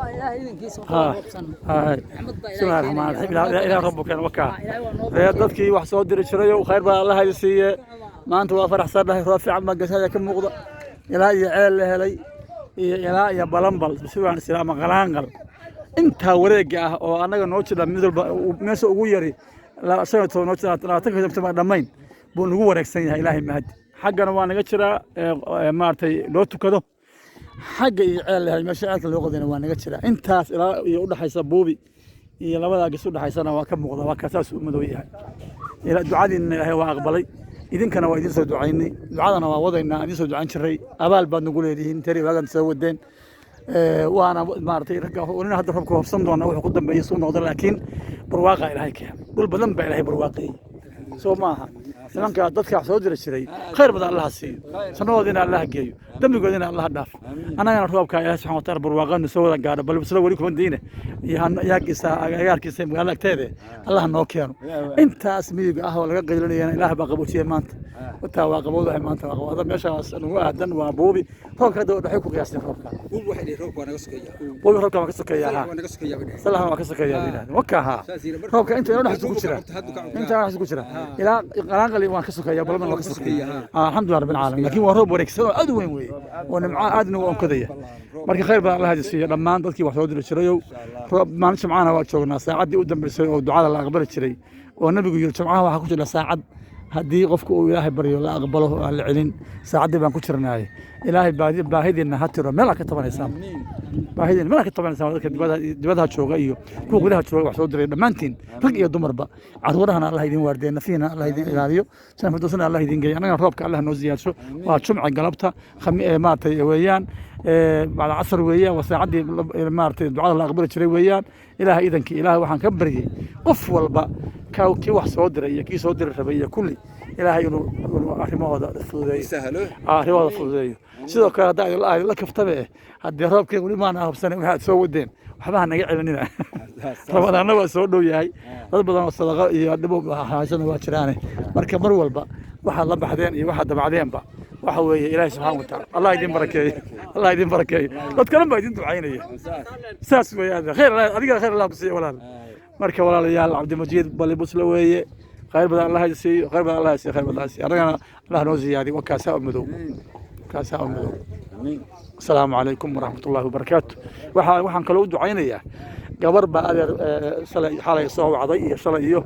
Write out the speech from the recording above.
بسم الله الرحمن الرحيم إلى ربك وكا dadkii wax soo diri jiray oo khayr baa Allah haysiiyay maanta waa faraxsanahay roofi cama gashay ka muuqda ilaa iyo ceel la helay ilaa iyo balanbal sidaan islaam qalaangal inta wareega ah oo anaga noo jida midalba meesha ugu yari la soo noo jida 30 dhamayn buu nagu wareegsan yahay ilaahay mahad xaqana waa naga jira maartay loo tukado حاجة يعلها المشاعر اللي وقدنا وانا قتشلا انت يوضح يصبوبي يا لبدا قصود حيسنا وكم مقضى وكاساس مدويها الى دعاء ان هو اقبلي اذن كان وايدين سو دعيني دعاءنا ووضينا ادي سو دعان شري ابال باد نقول يدين تري واغان سودين وانا مارتي رجا ولنا هذا ربك وفصم دونا و ku dambeeyay soo noqdo laakiin barwaaqa ilaahay keen dul badan baa ilaahay barwaaqay soo maaha nimanka dadka soo jira jiray khayr badan Allah siiyo sanadoodina Allah geeyo dambigoodina Allah dhaaf anagana roobka ilaahay subhanahu wa ta'ala barwaaqana soo wada gaadho bal isla wali ku diine yaaqisa agaarkiisa magaalagteeda Allah noo keeno intaas miyiga ah oo laga qeylinayna ilaahay baa qaboojiyay maanta wata waa qabowdahay maanta waa qabowda meeshaas anu aadan waa buubi roobka dhaxay ku qiyaastay roobka buubi waxa dhigay roobka naga sokeeyaa buubi roobka waa ka sokeeyaa salaam waa ka sokeeyaa wakaha roobka inta inoo dhaxay ku jira inta dhaxay ku jira ilaa qalaanqali waan ka sokeeyaa balman waa ka sokeeyaa alxamdulillah rabbil caalamiin laakiin waa roob wareegsan oo aad weyn weey oo nimca aadna oo kadaya marka khayr baa Allah hadiisiyo dhamaan dadkii wax soo diri jiray roob maalin jimcaana waa joognaa saacadii u dambeysay oo ducada la aqbali jiray oo nabigu yiri jimcaha waxa ku jira saacad haddii qofku uu ilaahay baryo la aqbalo la celin saacadii baan ku jirnaay ilaahay baahidina ha tiro meel ka tabanaysan baahidina meel ka tabanaysan dadka dibadaha jooga iyo kuwa gudaha jooga wax soo diray dhamaantiin rag iyo dumarba carruurahana Allah idin waardeena nafiina Allah idin ilaaliyo sanadusana Allah idin geeyo anaga roobka Allah noo ziyaadsho waa jumca galabta maartay weeyaan بعد عصر وياه وساعدي مارتي دعاء الله أقبل شري وياه إله إذن كي إله وحن كبري قف والبا كي واحد صدر كي صدر شبيه كلي إله ينو أخي ما هذا الفوزي سهله هذا الفوزي سيدو كان داعي الله لك افتبه هدي راب كي ولي ما أنا بسنة واحد سوى الدين وحبها نقع لنا رمضان أنا بسودو ياي هذا بدنا الصدقة يقدموا حاجة واشرانه مركب مر والبا واحد لب بعدين واحد بعدين بقى وحوي إلهي سبحانه وتعالى الله يديم بركة الله يديم بركة بتكلم بعدين دعيني ساس ويا خير أديك خير الله بسي ولا مركب ولا رجال عبد المجيد بل بسلوية خير بدل الله يسي خير بدل الله يسي خير بدل الله يسي أنا الله نوزي هذه وكاساء المذو كاساء المذو السلام عليكم ورحمة الله وبركاته وحن كلو دعيني قبر بقى حالة صوب عضي صلاة